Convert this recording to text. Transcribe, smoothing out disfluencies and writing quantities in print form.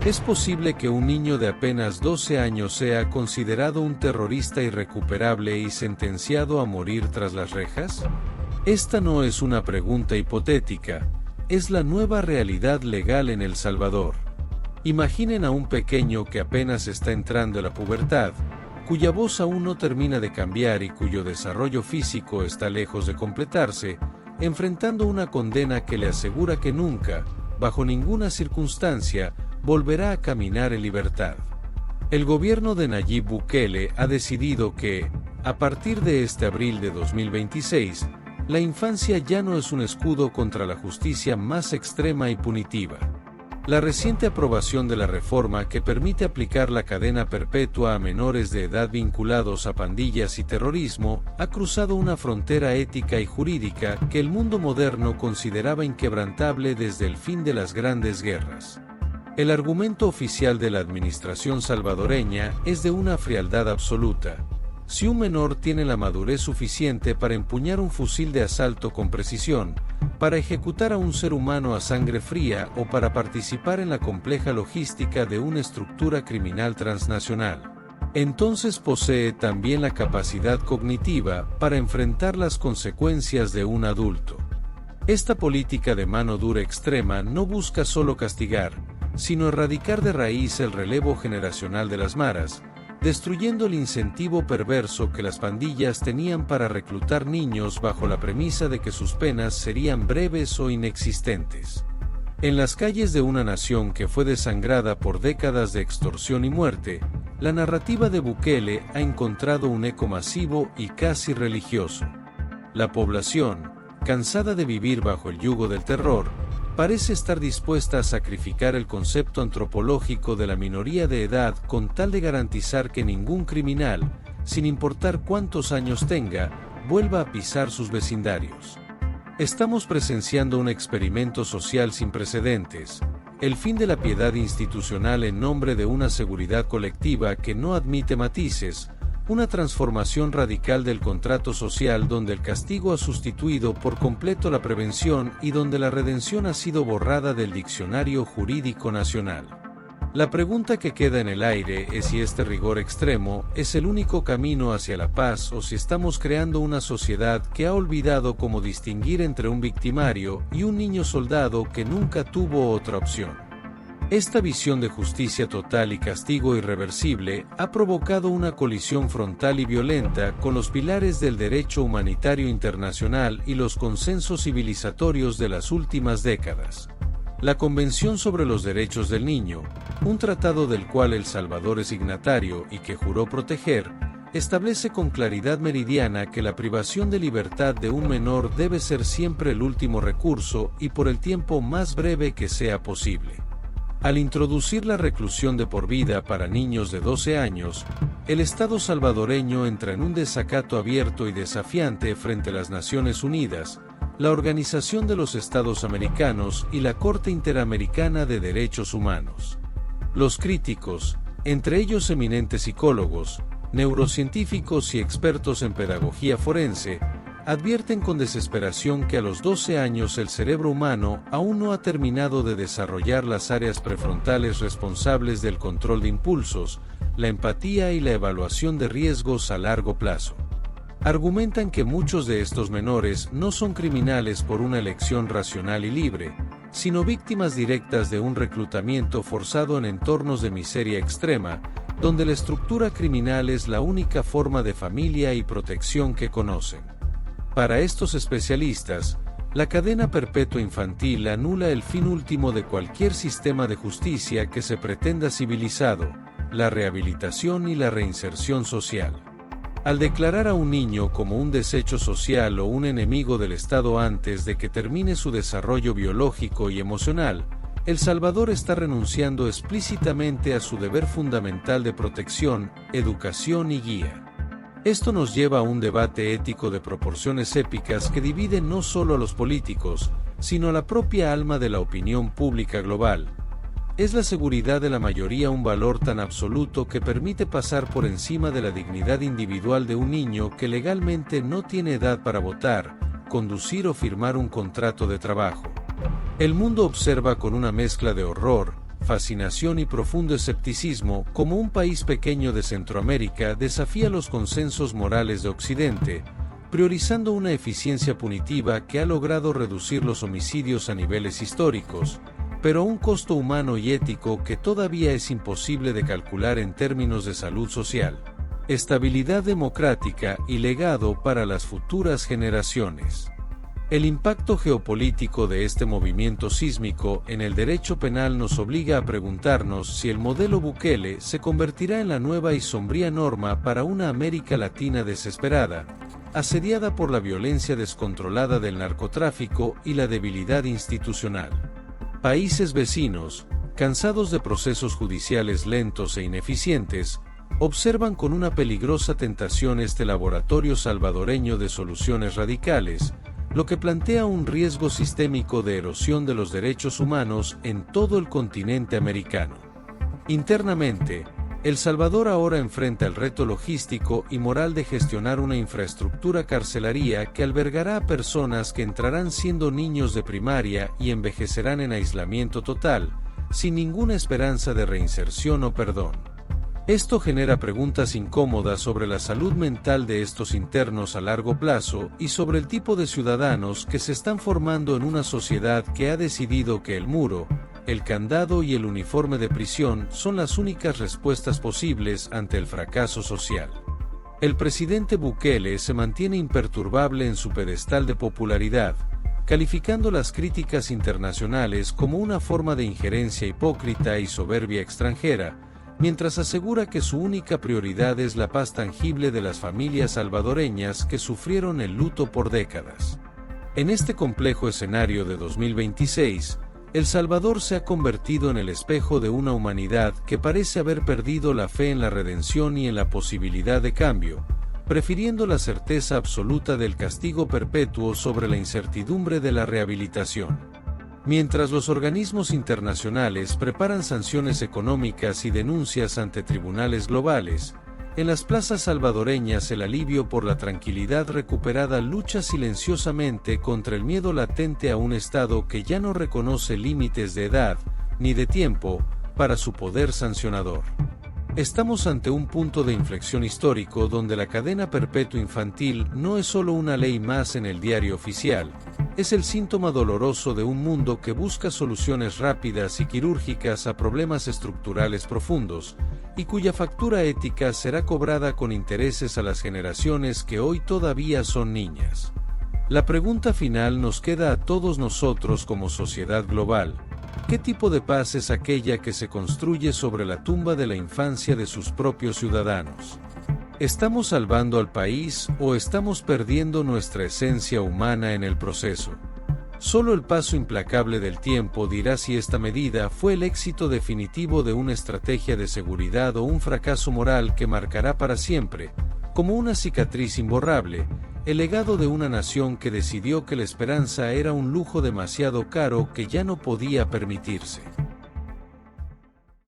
¿Es posible que un niño de apenas 12 años sea considerado un terrorista irrecuperable y sentenciado a morir tras las rejas? Esta no es una pregunta hipotética, es la nueva realidad legal en El Salvador. Imaginen a un pequeño que apenas está entrando a la pubertad, cuya voz aún no termina de cambiar y cuyo desarrollo físico está lejos de completarse, enfrentando una condena que le asegura que nunca, bajo ninguna circunstancia, volverá a caminar en libertad. El gobierno de Nayib Bukele ha decidido que, a partir de este abril de 2026, la infancia ya no es un escudo contra la justicia más extrema y punitiva. La reciente aprobación de la reforma que permite aplicar la cadena perpetua a menores de edad vinculados a pandillas y terrorismo ha cruzado una frontera ética y jurídica que el mundo moderno consideraba inquebrantable desde el fin de las grandes guerras. El argumento oficial de la administración salvadoreña es de una frialdad absoluta. Si un menor tiene la madurez suficiente para empuñar un fusil de asalto con precisión, para ejecutar a un ser humano a sangre fría o para participar en la compleja logística de una estructura criminal transnacional, entonces posee también la capacidad cognitiva para enfrentar las consecuencias de un adulto. Esta política de mano dura extrema no busca solo castigar, sino erradicar de raíz el relevo generacional de las maras, destruyendo el incentivo perverso que las pandillas tenían para reclutar niños bajo la premisa de que sus penas serían breves o inexistentes. En las calles de una nación que fue desangrada por décadas de extorsión y muerte, la narrativa de Bukele ha encontrado un eco masivo y casi religioso. La población, cansada de vivir bajo el yugo del terror, parece estar dispuesta a sacrificar el concepto antropológico de la minoría de edad con tal de garantizar que ningún criminal, sin importar cuántos años tenga, vuelva a pisar sus vecindarios. Estamos presenciando un experimento social sin precedentes, el fin de la piedad institucional en nombre de una seguridad colectiva que no admite matices, una transformación radical del contrato social donde el castigo ha sustituido por completo la prevención y donde la redención ha sido borrada del diccionario jurídico nacional. La pregunta que queda en el aire es si este rigor extremo es el único camino hacia la paz o si estamos creando una sociedad que ha olvidado cómo distinguir entre un victimario y un niño soldado que nunca tuvo otra opción. Esta visión de justicia total y castigo irreversible ha provocado una colisión frontal y violenta con los pilares del derecho humanitario internacional y los consensos civilizatorios de las últimas décadas. La Convención sobre los Derechos del Niño, un tratado del cual El Salvador es signatario y que juró proteger, establece con claridad meridiana que la privación de libertad de un menor debe ser siempre el último recurso y por el tiempo más breve que sea posible. Al introducir la reclusión de por vida para niños de 12 años, el Estado salvadoreño entra en un desacato abierto y desafiante frente a las Naciones Unidas, la Organización de los Estados Americanos y la Corte Interamericana de Derechos Humanos. Los críticos, entre ellos eminentes psicólogos, neurocientíficos y expertos en pedagogía forense, advierten con desesperación que a los 12 años el cerebro humano aún no ha terminado de desarrollar las áreas prefrontales responsables del control de impulsos, la empatía y la evaluación de riesgos a largo plazo. Argumentan que muchos de estos menores no son criminales por una elección racional y libre, sino víctimas directas de un reclutamiento forzado en entornos de miseria extrema, donde la estructura criminal es la única forma de familia y protección que conocen. Para estos especialistas, la cadena perpetua infantil anula el fin último de cualquier sistema de justicia que se pretenda civilizado, la rehabilitación y la reinserción social. Al declarar a un niño como un desecho social o un enemigo del Estado antes de que termine su desarrollo biológico y emocional, El Salvador está renunciando explícitamente a su deber fundamental de protección, educación y guía. Esto nos lleva a un debate ético de proporciones épicas que divide no solo a los políticos, sino a la propia alma de la opinión pública global. ¿Es la seguridad de la mayoría un valor tan absoluto que permite pasar por encima de la dignidad individual de un niño que legalmente no tiene edad para votar, conducir o firmar un contrato de trabajo? El mundo observa con una mezcla de horror, fascinación y profundo escepticismo, como un país pequeño de Centroamérica desafía los consensos morales de Occidente, priorizando una eficiencia punitiva que ha logrado reducir los homicidios a niveles históricos, pero a un costo humano y ético que todavía es imposible de calcular en términos de salud social, estabilidad democrática y legado para las futuras generaciones. El impacto geopolítico de este movimiento sísmico en el derecho penal nos obliga a preguntarnos si el modelo Bukele se convertirá en la nueva y sombría norma para una América Latina desesperada, asediada por la violencia descontrolada del narcotráfico y la debilidad institucional. Países vecinos, cansados de procesos judiciales lentos e ineficientes, observan con una peligrosa tentación este laboratorio salvadoreño de soluciones radicales, lo que plantea un riesgo sistémico de erosión de los derechos humanos en todo el continente americano. Internamente, El Salvador ahora enfrenta el reto logístico y moral de gestionar una infraestructura carcelaria que albergará a personas que entrarán siendo niños de primaria y envejecerán en aislamiento total, sin ninguna esperanza de reinserción o perdón. Esto genera preguntas incómodas sobre la salud mental de estos internos a largo plazo y sobre el tipo de ciudadanos que se están formando en una sociedad que ha decidido que el muro, el candado y el uniforme de prisión son las únicas respuestas posibles ante el fracaso social. El presidente Bukele se mantiene imperturbable en su pedestal de popularidad, calificando las críticas internacionales como una forma de injerencia hipócrita y soberbia extranjera, mientras asegura que su única prioridad es la paz tangible de las familias salvadoreñas que sufrieron el luto por décadas. En este complejo escenario de 2026, El Salvador se ha convertido en el espejo de una humanidad que parece haber perdido la fe en la redención y en la posibilidad de cambio, prefiriendo la certeza absoluta del castigo perpetuo sobre la incertidumbre de la rehabilitación. Mientras los organismos internacionales preparan sanciones económicas y denuncias ante tribunales globales, en las plazas salvadoreñas el alivio por la tranquilidad recuperada lucha silenciosamente contra el miedo latente a un Estado que ya no reconoce límites de edad, ni de tiempo, para su poder sancionador. Estamos ante un punto de inflexión histórico donde la cadena perpetua infantil no es solo una ley más en el diario oficial, es el síntoma doloroso de un mundo que busca soluciones rápidas y quirúrgicas a problemas estructurales profundos, y cuya factura ética será cobrada con intereses a las generaciones que hoy todavía son niñas. La pregunta final nos queda a todos nosotros como sociedad global. ¿Qué tipo de paz es aquella que se construye sobre la tumba de la infancia de sus propios ciudadanos? ¿Estamos salvando al país o estamos perdiendo nuestra esencia humana en el proceso? Solo el paso implacable del tiempo dirá si esta medida fue el éxito definitivo de una estrategia de seguridad o un fracaso moral que marcará para siempre, como una cicatriz imborrable, el legado de una nación que decidió que la esperanza era un lujo demasiado caro que ya no podía permitirse.